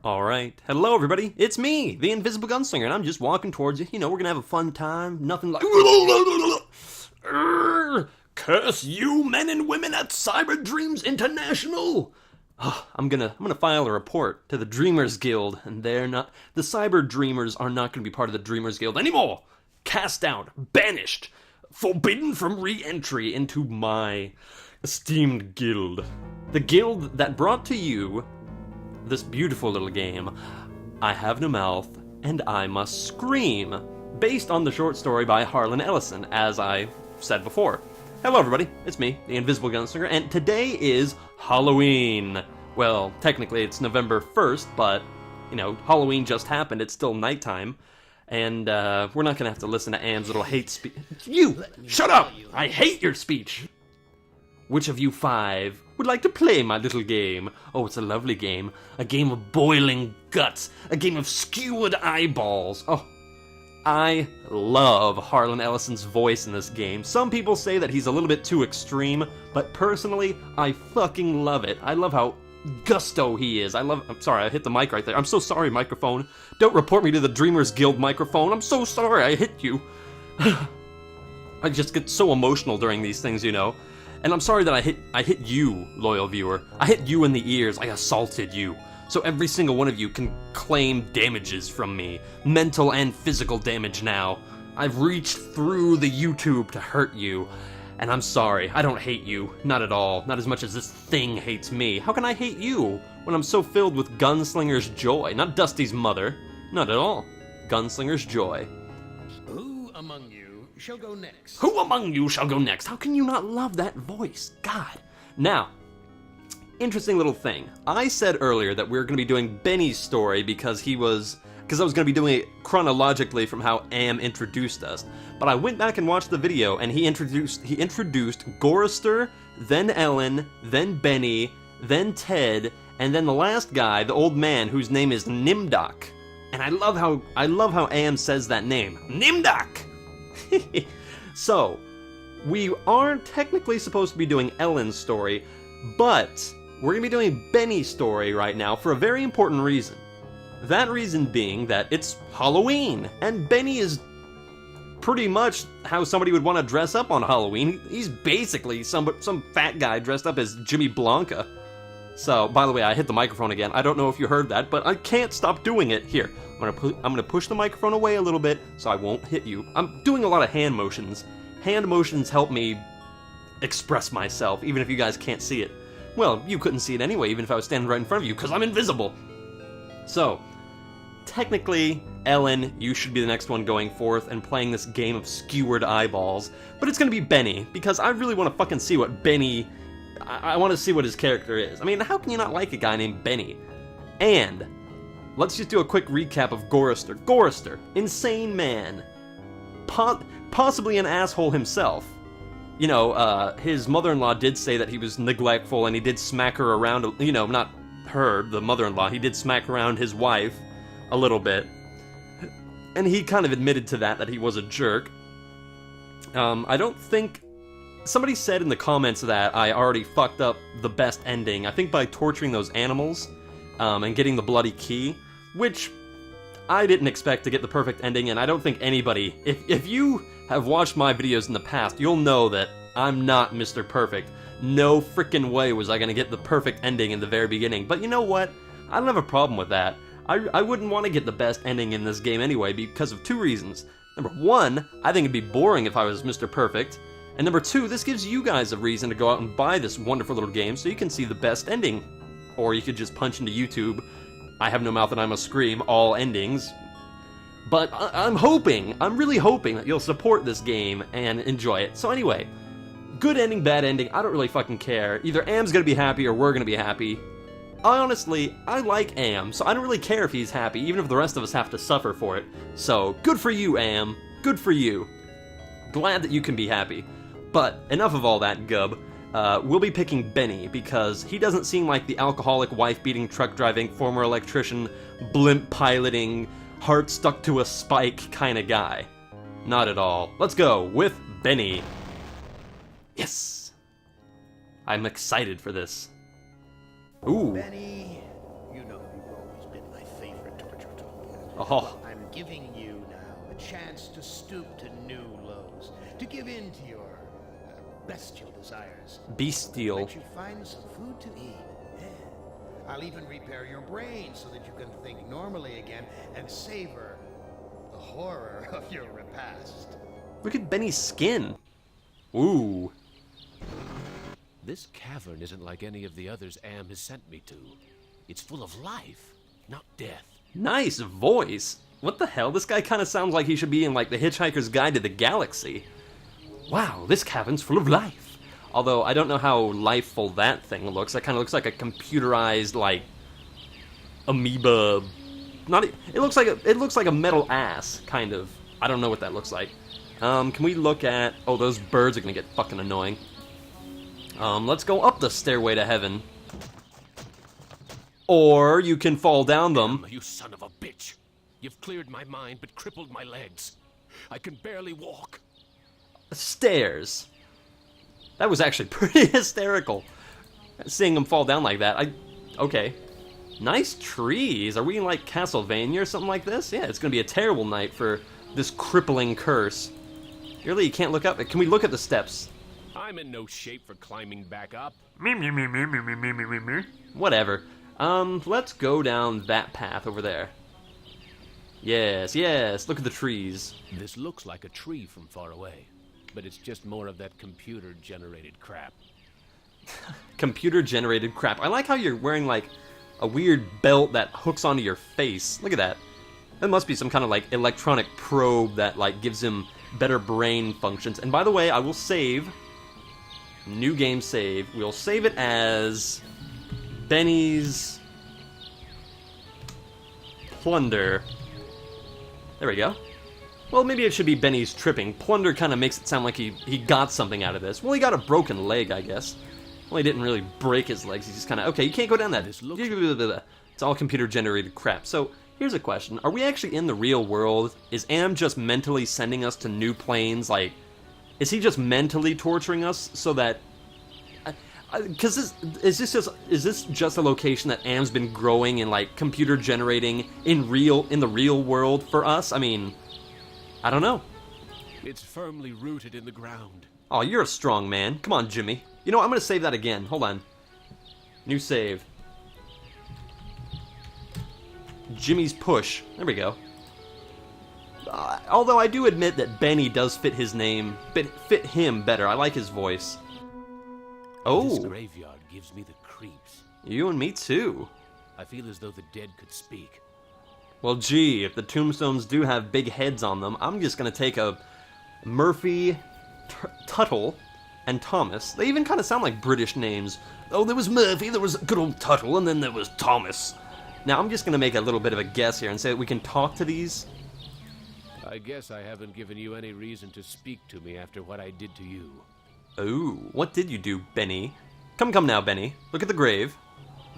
Alright, hello everybody, it's me, the Invisible Gunslinger, and I'm just walking towards you. You know, we're gonna have a fun time, nothing like... Curse you, men and women at Cyber Dreams International! I'm gonna file a report to the Dreamers Guild, and they're not... The Cyber Dreamers are not gonna be part of the Dreamers Guild anymore! Cast out, banished, forbidden from re-entry into my esteemed guild. The guild that brought to you this beautiful little game, I Have No Mouth, and I Must Scream, based on the short story by Harlan Ellison, as I said before. Hello everybody, it's me, the Invisible Gunslinger, and today is Halloween. Well, technically it's November 1st, but, you know, Halloween just happened, it's still nighttime, and we're not gonna have to listen to Am's little hate speech. You! Shut up! I hate your speech! Which of you five would like to play my little game? Oh, it's a lovely game. A game of boiling guts. A game of skewered eyeballs. Oh, I love Harlan Ellison's voice in this game. Some people say that he's a little bit too extreme, but personally, I fucking love it. I love how gusto he is. I'm sorry, I hit the mic right there. I'm so sorry, microphone. Don't report me to the Dreamers Guild microphone. I'm so sorry I hit you. I just get so emotional during these things, you know. And I'm sorry that I hit you, loyal viewer. I hit you in the ears. I assaulted you. So every single one of you can claim damages from me. Mental and physical damage now. I've reached through the YouTube to hurt you. And I'm sorry. I don't hate you. Not at all. Not as much as this thing hates me. How can I hate you when I'm so filled with Gunslinger's joy? Not Dusty's mother. Not at all. Gunslinger's joy. Who among you shall go next? Who among you shall go next? How can you not love that voice? God. Now, interesting little thing. I said earlier that we were going to be doing Benny's story because I was going to be doing it chronologically from how Am introduced us. But I went back and watched the video, and he introduced Gorrister, then Ellen, then Benny, then Ted, and then the last guy, the old man, whose name is Nimdok. And I love how Am says that name, Nimdok. So, we are technically supposed to be doing Ellen's story, but we're going to be doing Benny's story right now for a very important reason. That reason being that it's Halloween, and Benny is pretty much how somebody would want to dress up on Halloween. He's basically some fat guy dressed up as Jimmy Blanca. So, by the way, I hit the microphone again. I don't know if you heard that, but I can't stop doing it. Here, I'm gonna push the microphone away a little bit so I won't hit you. I'm doing a lot of hand motions. Hand motions help me express myself, even if you guys can't see it. Well, you couldn't see it anyway, even if I was standing right in front of you, because I'm invisible. So, technically, Ellen, you should be the next one going forth and playing this game of skewered eyeballs. But it's gonna be Benny, because I really want to fucking see what Benny... I want to see what his character is. I mean, how can you not like a guy named Benny? And let's just do a quick recap of Gorrister. Gorrister, insane man. Possibly an asshole himself. You know, his mother-in-law did say that he was neglectful and he did smack her around, you know, not her, the mother-in-law, he did smack around his wife a little bit. And he kind of admitted to that he was a jerk. I don't think... Somebody said in the comments that I already fucked up the best ending, I think by torturing those animals, and getting the bloody key, which I didn't expect to get the perfect ending, and I don't think anybody, if you have watched my videos in the past, you'll know that I'm not Mr. Perfect. No frickin' way was I gonna get the perfect ending in the very beginning, but you know what? I don't have a problem with that. I wouldn't want to get the best ending in this game anyway, because of two reasons. Number one, I think it'd be boring if I was Mr. Perfect. And number two, this gives you guys a reason to go out and buy this wonderful little game so you can see the best ending. Or you could just punch into YouTube, I Have No Mouth and I Must Scream, all endings. But I'm really hoping that you'll support this game and enjoy it. So anyway, good ending, bad ending, I don't really fucking care. Either Am's gonna be happy or we're gonna be happy. I like Am, so I don't really care if he's happy, even if the rest of us have to suffer for it. So, good for you, Am. Good for you. Glad that you can be happy. But enough of all that gub. We'll be picking Benny because he doesn't seem like the alcoholic, wife-beating, truck-driving, former electrician, blimp-piloting, heart stuck to a spike kind of guy. Not at all. Let's go with Benny. Yes! I'm excited for this. Ooh. Benny, you know you've always been my Oh, I'm giving you now a chance to stoop to new lows, to give in to your bestial desires. bestial. Let you find some food to eat. Yeah. I'll even repair your brain so that you can think normally again and savor the horror of your repast. Look at Benny's skin. Ooh. This cavern isn't like any of the others Am has sent me to. It's full of life, not death. Nice voice. What the hell? This guy kind of sounds like he should be in like the Hitchhiker's Guide to the Galaxy. Wow, this cavern's full of life. Although I don't know how lifeful that thing looks. That kind of looks like a computerized like amoeba. It looks like a metal ass kind of. I don't know what that looks like. Can we look at? Oh, those birds are gonna get fucking annoying. Let's go up the stairway to heaven. Or you can fall down them. You son of a bitch. You've cleared my mind but crippled my legs. I can barely walk. Stairs. That was actually pretty hysterical. Seeing him fall down like that. Okay. Nice trees. Are we in like Castlevania or something like this? Yeah, it's gonna be a terrible night for this crippling curse. Really, you can't look up. Can we look at the steps? I'm in no shape for climbing back up. Whatever. Let's go down that path over there. Yes, yes, look at the trees. This looks like a tree from far away, but it's just more of that computer-generated crap. Computer-generated crap. I like how you're wearing, like, a weird belt that hooks onto your face. Look at that. That must be some kind of, like, electronic probe that, like, gives him better brain functions. And by the way, I will save. New game save. We'll save it as Benny's Plunder. There we go. Well, maybe it should be Benny's Tripping. Plunder kind of makes it sound like he got something out of this. Well, he got a broken leg, I guess. Well, he didn't really break his legs. He just kind of, okay, you can't go down that. It's all computer-generated crap. So, here's a question. Are we actually in the real world? Is Am just mentally sending us to new planes? Like, is he just mentally torturing us so that... Because is this just a location that Am's been growing and, like, computer-generating in the real world for us? I mean, I don't know. It's firmly rooted in the ground. Oh, you're a strong man. Come on, Jimmy. You know what? I'm going to save that again. Hold on. New save. Jimmy's Push. There we go. Although I do admit that Benny does fit his name, fit him better. I like his voice. Oh. This graveyard gives me the creeps. You and me too. I feel as though the dead could speak. Well, gee, if the tombstones do have big heads on them, I'm just going to take a Murphy, Tuttle, and Thomas. They even kind of sound like British names. Oh, there was Murphy, there was good old Tuttle, and then there was Thomas. Now, I'm just going to make a little bit of a guess here and say that we can talk to these. I guess I haven't given you any reason to speak to me after what I did to you. Oh, what did you do, Benny? Come now, Benny. Look at the grave.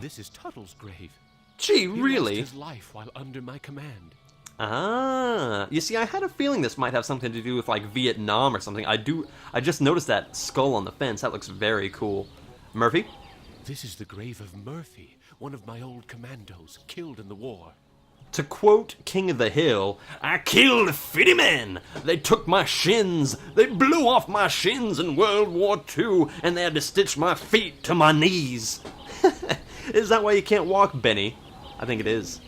This is Tuttle's grave. Gee, really? He lost his life while under my command. Ah, you see, I had a feeling this might have something to do with, like, Vietnam or something. I just noticed that skull on the fence. That looks very cool. Murphy? This is the grave of Murphy, one of my old commandos, killed in the war. To quote King of the Hill, I killed 50 men. They took my shins. They blew off my shins in World War II, and they had to stitch my feet to my knees. Is that why you can't walk, Benny? I think it is.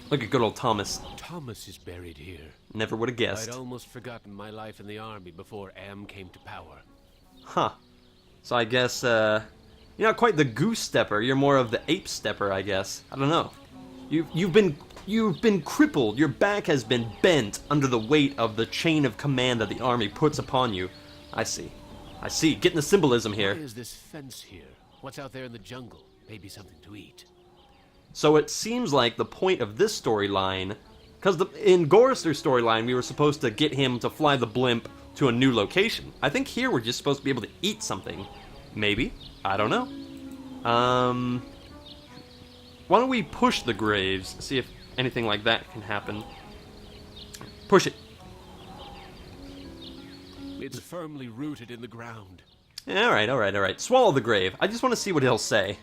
Look at good old Thomas. Thomas is buried here. Never would have guessed. I'd almost forgotten my life in the army before Am came to power. Huh. So I guess, you're not quite the goose stepper. You're more of the ape stepper, I guess. I don't know. You've been crippled. Your back has been bent under the weight of the chain of command that the army puts upon you. I see. Getting the symbolism here. Why is this fence here? What's out there in the jungle? Maybe something to eat. So it seems like the point of this storyline, because in Gorrister's storyline, we were supposed to get him to fly the blimp to a new location. I think here we're just supposed to be able to eat something. Maybe. I don't know. Why don't we push the graves, see if anything like that can happen. Push it. It's firmly rooted in the ground. Alright. Swallow the grave. I just want to see what he'll say.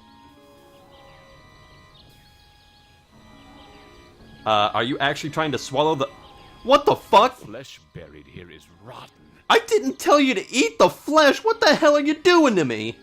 Are you actually trying to swallow the... What the fuck? Flesh buried here is rotten. I didn't tell you to eat the flesh! What the hell are you doing to me?